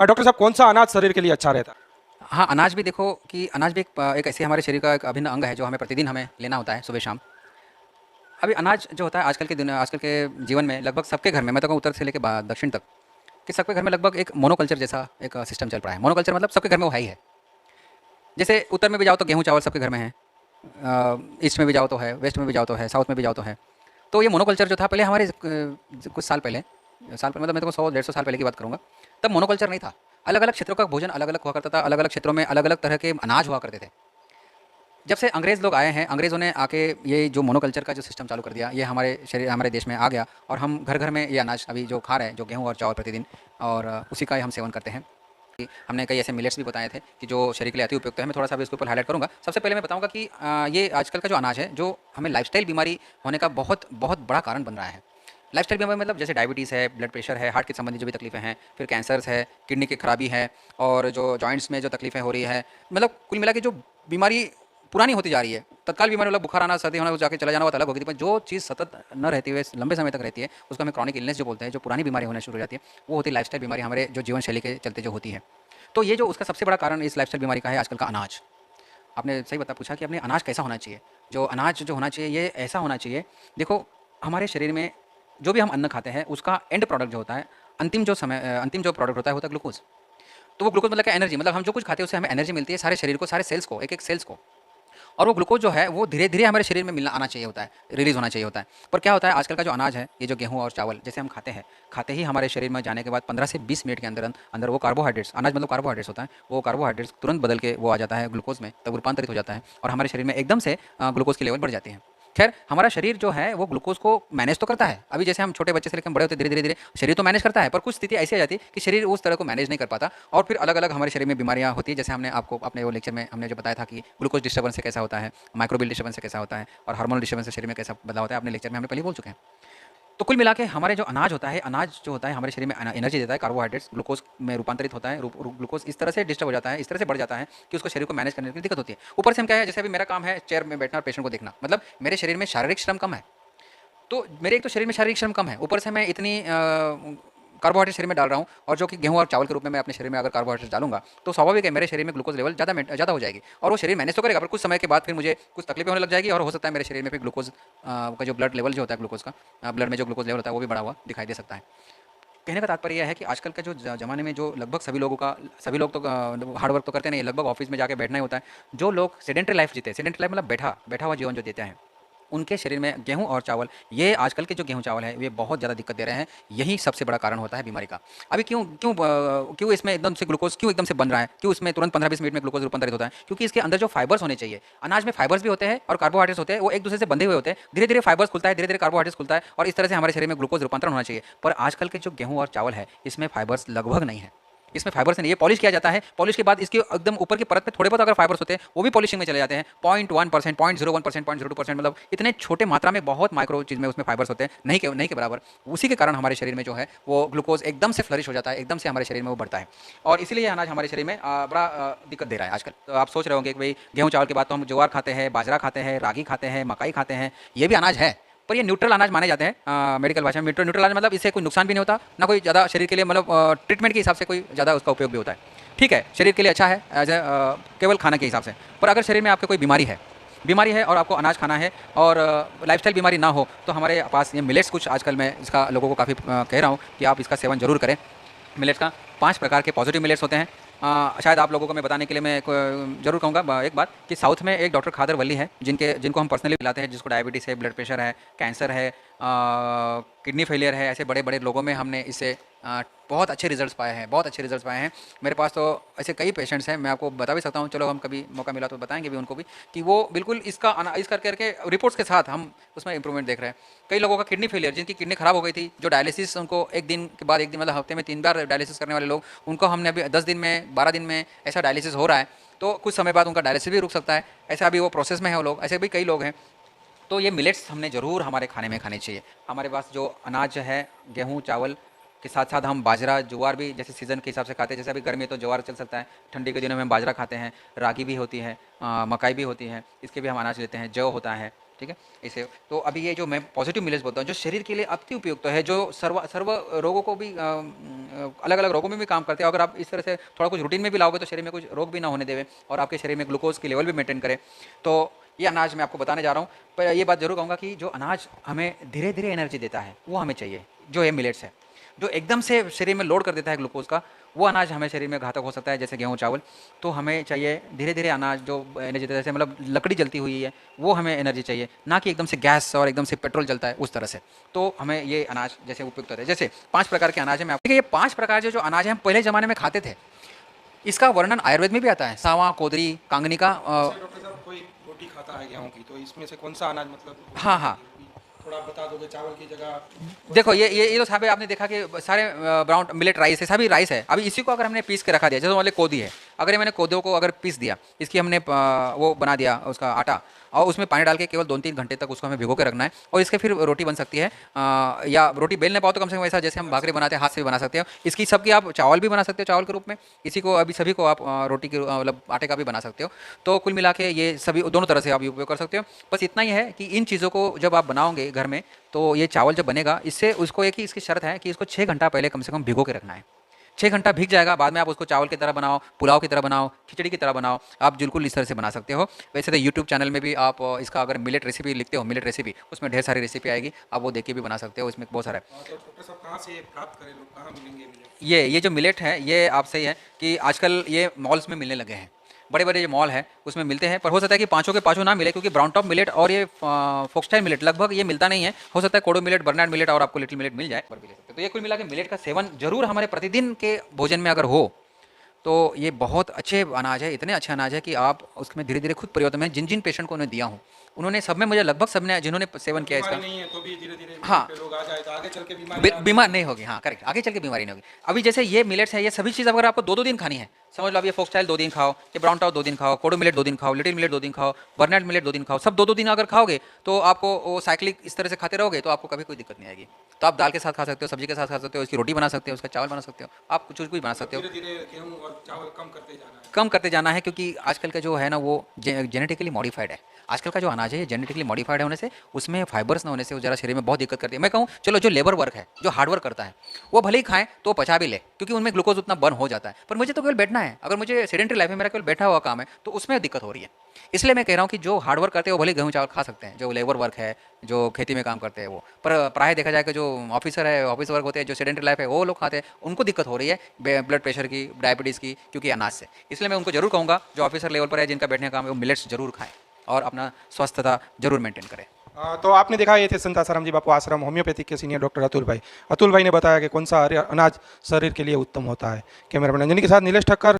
Doctor साहब कौन सा अनाज शरीर के लिए अच्छा रहता है? हाँ, अनाज भी देखो कि अनाज भी एक ऐसे हमारे शरीर का एक अभिन्न अंग है जो हमें प्रतिदिन हमें लेना होता है सुबह-शाम। अभी अनाज जो होता है आजकल के जीवन में लगभग सबके घर में, मैं तो कहूँ उत्तर से लेके दक्षिण तक, कि सबके घर में लगभग एक मोनोकल्चर जैसा एक सिस्टम चल रहा है। मोनोकल्चर मतलब सबके घर में वो है ही है। जैसे उत्तर में भी जाओ तो गेहूँ चावल सबके घर में है, ईस्ट में भी जाओ तो है, वेस्ट में भी जाओ तो है, साउथ में भी जाओ तो है। तो ये मोनोकल्चर जो था पहले हमारे कुछ साल पहले, मतलब मैं तो 100 150 साल पहले की बात करूँगा, तब मोनोकल्चर नहीं था। अलग-अलग क्षेत्रों का भोजन अलग-अलग हुआ करता था, अलग-अलग क्षेत्रों में अलग-अलग तरह के अनाज हुआ करते थे। जब से अंग्रेज़ लोग आए हैं, अंग्रेज़ों ने आके ये जो मोनोकल्चर का जो सिस्टम चालू कर दिया, ये हमारे देश में आ गया और हम घर-घर में ये अनाज अभी जो खा रहे हैं, जो गेहूँ और चावल प्रतिदिन, और उसी का ही हम सेवन करते हैं। हमने कई ऐसे मिलेट्स भी बताए थे कि जो शरीर के लिए अति उपयुक्त है। मैं थोड़ा-सा अभी इसके ऊपर हाइलाइट करूँगा। सबसे पहले मैं बताऊँगा कि ये आजकल का जो अनाज है, जो हमें लाइफ़स्टाइल बीमारी होने का बहुत बहुत बड़ा कारण बन रहा है। लाइफ़स्टाइल बीमारी मतलब जैसे डायबिटीज़ है, ब्लड प्रेशर है, हार्ट के संबंधित जो भी तकलीफ़ें हैं, फिर कैंसर्स है, किडनी की खराबी है, और जो जॉइंट्स में जो तकलीफ़ें हो रही है, मतलब कुल मिला के जो बीमारी पुरानी होती जा रही है। तत्काल बीमारी मतलब बुखार आना, सर्दी होना, वो जाके चला जाना, वो अलग होगी थी, पर जो चीज़ सतत न रहती हुए लंबे समय तक रहती है, उसको हमें क्रॉनिक इलनेस जो बोलते हैं, जो पुरानी बीमारी होना शुरू हो जाती है, वो होती है लाइफ़स्टाइल बीमारी, हमारे जो जीवन शैली के चलते जो होती है। तो ये जो उसका सबसे बड़ा कारण इस लाइफ़स्टाइल बीमारी का है आजकल का अनाज। आपने सही पूछा कि अपने अनाज कैसा होना चाहिए? जो अनाज जो होना चाहिए, ये ऐसा होना चाहिए, देखो, हमारे शरीर में जो भी हम अन्न खाते हैं, उसका एंड प्रोडक्ट जो होता है, अंतिम जो प्रोडक्ट होता है, ग्लूकोज़। तो वो ग्लूकोज़ मतलब क्या? एनर्जी, मतलब हम जो कुछ खाते हैं उससे हमें एनर्जी मिलती है, सारे शरीर को, सारे सेल्स को, एक-एक सेल्स को। और वो ग्लूकोज़ जो है वो धीरे-धीरे हमारे शरीर में मिलना आना चाहिए होता है, रिलीज़ होना चाहिए होता है। पर क्या होता है आजकल का जो अनाज है, ये जो गेहूँ और चावल जैसे हम खाते हैं, खाते ही हमारे शरीर में जाने के बाद 15 से 20 मिनट के अंदर अंदर वो कार्बोहाइड्रेट्स, अनाज मतलब कार्बोहाइड्रेट्स होता है, वो कार्बोहाइड्रेट्स तुरंत बदल के वो आ जाता है ग्लूकोज़ में, तब रूपांतरित हो जाता है और हमारे शरीर में एकदम से ग्लूकोज़ की लेवल बढ़ जाती है। खैर, हमारा शरीर जो है वो ग्लूकोज़ को मैनेज तो करता है। अभी जैसे हम छोटे बच्चे से लेकर हम बड़े होते हैं, धीरे-धीरे शरीर तो मैनेज करता है, पर कुछ स्थिति ऐसी आ जाती है कि शरीर उस तरह को मैनेज नहीं कर पाता और फिर अलग-अलग हमारे शरीर में बीमारियाँ होती हैं। जैसे हमने आपको अपने वो लेक्चर में हमने जो बताया था कि ग्लूकोज़ डिस्टर्बेंस से कैसा होता है, माइक्रोबियल डिस्टर्बेंस से कैसा होता है और हार्मोनल डिस्टर्बेंस से शरीर में कैसा बदलाव होता है, अपने लेक्चर में हमने पहले ही बोल चुके हैं। तो कुल मिला के हमारे जो अनाज होता है, अनाज जो होता है हमारे शरीर में एनर्जी देता है, कार्बोहाइड्रेट्स ग्लूकोज में रूपांतरित होता है, ग्लूकोज इस तरह से डिस्टर्ब हो जाता है, इस तरह से बढ़ जाता है कि उसको शरीर को मैनेज करने की दिक्कत होती है। ऊपर से हम क्या है, जैसे अभी मेरा काम है चेयर में बैठना और पेशेंट को देखना, मतलब मेरे शरीर में शारीरिक श्रम कम है। तो मेरे एक तो शरीर में शारीरिक श्रम कम है, ऊपर से मैं इतनी कार्बोहाइड्रेट शरीर में डाल रहा हूँ, और जो कि गेहूँ और चावल के रूप में मैं अपने शरीर में अगर कार्बोहाइड्रेट डालूंगा, तो स्वाभाविक है मेरे शरीर में ग्लूकोज लेवल ज़्यादा हो जाएगी और वो शरीर मैनेज तो करेगा, पर कुछ समय के बाद फिर मुझे कुछ तकलीफें होने लग जाएगी और हो सकता है मेरे शरीर में फिर ग्लूकोज का जो ब्लड लेवल जो होता है, ग्लूकोज का ब्लड में जो ग्लूकोज लेवल होता है वो भी बढ़ा हुआ दिखाई दे सकता है। कहने का तात्पर्य यह है कि आजकल का जो ज़माने में जो लगभग सभी लोग तो हार्ड वर्क तो करते नहीं, लगभग ऑफिस में जाके बैठना ही होता है। जो लोग सेडेंटरी लाइफ जीते हैं, सेडेंटरी लाइफ मतलब बैठा बैठा हुआ जीवन जो देते हैं, उनके शरीर में गेहूँ और चावल, ये आजकल के जो गेहूँ चावल है, ये बहुत ज़्यादा दिक्कत दे रहे हैं। यही सबसे बड़ा कारण होता है बीमारी का। अभी क्यों इसमें एकदम से ग्लूकोज़ क्यों एकदम से बन रहा है? क्यों इसमें तुरंत 15-20 मिनट में ग्लूकोज़ रूपांतरित होता है? क्योंकि इसके अंदर जो फाइबर्स होने चाहिए, अनाज में फाइबर्स भी होते हैं और कार्बोहाइड्रेट्स होते हैं, वो एक-दूसरे से बंधे हुए होते हैं। धीरे-धीरे फाइबर्स खुलता है, धीरे-धीरे कार्बोहाइड्रेट्स खुलता है और इस तरह से हमारे शरीर में ग्लूकोज़ रूपांतरण होना चाहिए। पर आजकल के जो गेहूँ और चावल है, इसमें फाइबर्स लगभग नहीं है। इसमें फाइबर्स नहीं है, पॉलिश किया जाता है, पॉलिश के बाद इसके एकदम ऊपर की परत पे थोड़े बहुत अगर फाइबर्स होते हैं, वो भी पॉलिशिंग में चले जाते हैं। 0.1%, 0.01%, 0.02%, मतलब इतने छोटे मात्रा में बहुत माइक्रो चीज़ में उसमें फाइबर्स होते हैं, नहीं के बराबर। उसी के कारण हमारे शरीर में जो है वो ग्लूकोज़ एकदम से फ्लरिश हो जाता है, एकदम से हमारे शरीर में वो बढ़ता है और इसीलिए ये अनाज हमारे शरीर में बड़ा दिक्कत दे रहा है आजकल। तो आप सोच रहे होंगे कि भाई गेहूँ चावल के बाद तो हम ज्वार खाते हैं, बाजरा खाते हैं, रागी खाते हैं, मकाई खाते हैं, ये भी अनाज है, पर ये न्यूट्रल अनाज माने जाते हैं मेडिकल भाषा में। न्यूट्रल अनाज मतलब इससे कोई नुकसान भी नहीं होता, ना कोई ज़्यादा शरीर के लिए, मतलब ट्रीटमेंट के हिसाब से कोई ज़्यादा उसका उपयोग भी होता है। ठीक है, शरीर के लिए अच्छा है एज ए केवल खाने के हिसाब से। पर अगर शरीर में आपके कोई बीमारी है और आपको अनाज खाना है और लाइफस्टाइल बीमारी ना हो, तो हमारे पास ये मिलेट्स कुछ आजकल मैं इसका लोगों को काफ़ी कह रहा हूँ कि आप इसका सेवन जरूर करें। मिलेट्स का 5 प्रकार के पॉजिटिव मिलेट्स होते हैं। शायद आप लोगों को मैं बताने के लिए मैं ज़रूर कहूँगा एक बात कि साउथ में एक डॉक्टर खादर वली है, जिनको हम पर्सनली पिलाते हैं, जिसको डायबिटीज़ है, ब्लड प्रेशर है, कैंसर है, किडनी फेलियर है, ऐसे बड़े बड़े लोगों में हमने इससे बहुत अच्छे रिजल्ट्स पाए हैं, बहुत अच्छे रिजल्ट्स पाए हैं। मेरे पास तो ऐसे कई पेशेंट्स हैं, मैं आपको बता भी सकता हूँ, चलो हम कभी मौका मिला तो बताएंगे भी उनको भी कि वो बिल्कुल इस करके रिपोर्ट्स के साथ हम उसमें इंप्रूवमेंट देख रहे हैं। कई लोगों का किडनी फेलियर, जिनकी किडनी खराब हो गई थी, जो डायलिसिस उनको एक दिन के बाद एक दिन, मतलब हफ्ते में 3 बार डायलिसिस करने वाले लोग, उनको हमने अभी 10 दिन में, 12 दिन में ऐसा डायलिसिस हो रहा है, तो कुछ समय बाद उनका डायलिसिस भी रुक सकता है। ऐसा अभी वो प्रोसेस में है वो लोग, ऐसे भी कई लोग हैं। तो ये मिलेट्स हमने ज़रूर हमारे खाने में खाने चाहिए। हमारे पास जो अनाज है, गेहूँ चावल के साथ साथ हम बाजरा ज्वार भी जैसे सीज़न के हिसाब से खाते हैं। जैसे अभी गर्मी है तो ज्वार चल सकता है, ठंडी के दिनों में हम बाजरा खाते हैं, रागी भी होती है, मकाई भी होती है, इसके भी हम अनाज लेते हैं, जौ होता है, ठीक है। इसे तो अभी ये जो मैं पॉजिटिव मिलेट्स बोलता हूँ, जो शरीर के लिए अति उपयुक्त है, जो सर्व सर्व रोगों को भी अलग अलग रोगों में भी काम करते हैं। अगर आप इस तरह से थोड़ा कुछ रूटीन में भी लाओगे तो शरीर में कुछ रोग भी ना होने देवे और आपके शरीर में ग्लूकोज की लेवल भी मेंटेन करे। तो ये अनाज मैं आपको बताने जा रहा हूँ। पर ये बात जरूर कहूँगा कि जो अनाज हमें धीरे धीरे एनर्जी देता है वो हमें चाहिए, जो है मिलेट्स है। जो एकदम से शरीर में लोड कर देता है ग्लूकोज का, वो अनाज हमें शरीर में घातक हो सकता है, जैसे गेहूँ चावल। तो हमें चाहिए धीरे धीरे अनाज जो एनर्जी देता है, जैसे मतलब लकड़ी जलती हुई है वो हमें एनर्जी चाहिए, ना कि एकदम से गैस और एकदम से पेट्रोल जलता है उस तरह से। तो हमें ये अनाज जैसे उपयुक्त होता है। जैसे 5 प्रकार के अनाज है। मैं आपको ये 5 प्रकार के जो अनाज है हम पहले ज़माने में खाते थे, इसका वर्णन आयुर्वेद में भी आता है। सावा, कोदरी, कांगनी का जैसे डॉक्टर साहब कोई रोटी खाता है गेहूं की, तो इसमें से कौन सा अनाज मतलब हाँ हाँ थोड़ा बता दोगे चावल की जगह? देखो ये तो साहब आपने देखा कि सारे ब्राउन मिलेट राइस है, सभी राइस है। अभी इसी को अगर हमने पीस के रखा दिया, जैसे वाले कोदी है, अगर ये मैंने कोदों को अगर पीस दिया, इसकी हमने वो बना दिया उसका आटा, और उसमें पानी डाल के केवल 2-3 घंटे तक उसको हमें भिगो के रखना है, और इसके फिर रोटी बन सकती है। या रोटी बेल नहीं पाओ तो कम से कम ऐसा जैसे हम भाकरी बनाते हैं हाथ से भी बना सकते हो। इसकी सबकी आप चावल भी बना सकते हो चावल के रूप में, इसी को अभी सभी को आप रोटी के मतलब आटे का भी बना सकते हो। तो कुल मिला के ये सभी दोनों तरह से आप उपयोग कर सकते हो। बस इतना ही है कि इन चीज़ों को जब आप बनाओगे घर में, तो ये चावल जब बनेगा, इससे उसको एक ही इसकी शर्त है कि इसको 6 घंटा पहले कम से कम भिगो के रखना है। 6 घंटा भीग जाएगा, बाद में आप उसको चावल की तरह बनाओ, पुलाव की तरह बनाओ, खिचड़ी की तरह बनाओ, आप बिल्कुल इस तरह से बना सकते हो। वैसे तो यूट्यूब चैनल में भी आप इसका अगर मिलेट रेसिपी लिखते हो, मिलेट रेसिपी, उसमें ढेर सारी रेसिपी आएगी, आप वो देख के भी बना सकते हो। इसमें बहुत सारा है। तो डॉक्टर साहब कहाँ से प्राप्त करें, लोग कहाँ मिलेंगे मुझे? ये जो मिलेट है, ये आप सही है कि आजकल ये मॉल्स में मिलने लगे हैं, बड़े बड़े जो मॉल है उसमें मिलते हैं। पर हो सकता है कि पाँचों के पाँचों ना मिले, क्योंकि ब्राउन टॉप मिलेट और ये फोक्सटाइल मिलेट लगभग ये मिलता नहीं है। हो सकता है कोडो मिलेट, बर्नार्ड मिलेट और आपको लिटिल मिलेट मिल जाए, पर भी ले सकते हो। तो ये कुल मिला के मिलेट का सेवन जरूर हमारे प्रतिदिन के भोजन में अगर हो तो ये बहुत अच्छे अनाज है। इतने अच्छे अनाज है कि आप उसमें धीरे धीरे खुद परिवर्तन में जिन जिन पेशेंट को उन्हें दिया हूँ, उन्होंने सब में मुझे लगभग सबने जिन्होंने सेवन किया इसका, बीमारी नहीं है तो भी धीरे धीरे हाँ, लोग आ जाए तो आगे चल के बीमारी बीमार नहीं होगी। हाँ करेक्ट, आगे चल के बीमारी नहीं होगी। अभी जैसे ये मिलेट्स है, ये सभी चीज़ अगर आपको 2-2 दिन खानी है, समझ लो अब ये फोक्सटाइल 2 दिन खाओ, ये ब्राउन टॉप 2 दिन खाओ, कोडो मिलेट 2 दिन खाओ, लिटिल मिलेट 2 दिन खाओ, बर्नार्ड मिलेट 2 दिन खाओ, सब 2-2 दिन अगर खाओगे तो आपको वो साइक्लिक इस तरह से खाते रहोगे तो आपको कभी कोई दिक्कत नहीं आएगी। तो आप दाल के साथ खा सकते हो, सब्जी के साथ खा सकते हो, इसकी रोटी बना सकते हो, उसका चावल बना सकते हो, आप कुछ कुछ भी बना सकते हो। धीरे धीरे गेहूं और चावल कम करते जाना है। कम करते जाना है, क्योंकि आजकल का जो है ना वो जेनेटिकली मॉडिफाइड है। आजकल का जो अनाज है ये जेनेटिकली मॉडिफाइड होने से, उसमें फाइबर्स ना होने से वो जरा शरीर में बहुत दिक्कत करती है। मैं कहूँ चलो जो लेबर वर्क है, जो हार्ड वर्क करता है, वो भले ही खाएं तो पचा भी ले, क्योंकि उनमें ग्लूकोज उतना बर्न हो जाता है। पर मुझे तो केवल बैठना है, अगर मुझे सेडेंटरी लाइफ में मेरा केवल बैठा हुआ काम है तो उसमें दिक्कत हो रही है। इसलिए मैं कह रहा हूँ कि जो हार्ड वर्क करते हैं वो भले गेहूँ चावल खा सकते हैं, जो लेबर वर्क है, जो खेती में काम करते हैं वो। पर प्राय देखा जाए कि जो ऑफिसर है, ऑफिस वर्क होते हैं, जो सेडेंटरी लाइफ है, वो लोग खाते हैं, उनको दिक्कत हो रही है ब्लड प्रेशर की, डायबिटीज़ की, क्योंकि अनाज से। इसलिए मैं उनको जरूर कहूँगा जो ऑफिसर लेवल पर है, जिनका बैठने का काम है, वो मिलेट्स जरूर खाएं और अपना स्वस्थता जरूर मेंटेन करें। तो आपने देखा ये थे संत आसाराम जी बापू आश्रम होम्योपैथिक के सीनियर डॉक्टर अतुल भाई। अतुल भाई ने बताया कि कौन सा अनाज शरीर के लिए उत्तम होता है। कैमरामैन अंजनी के साथ नीलेश ठक्कर।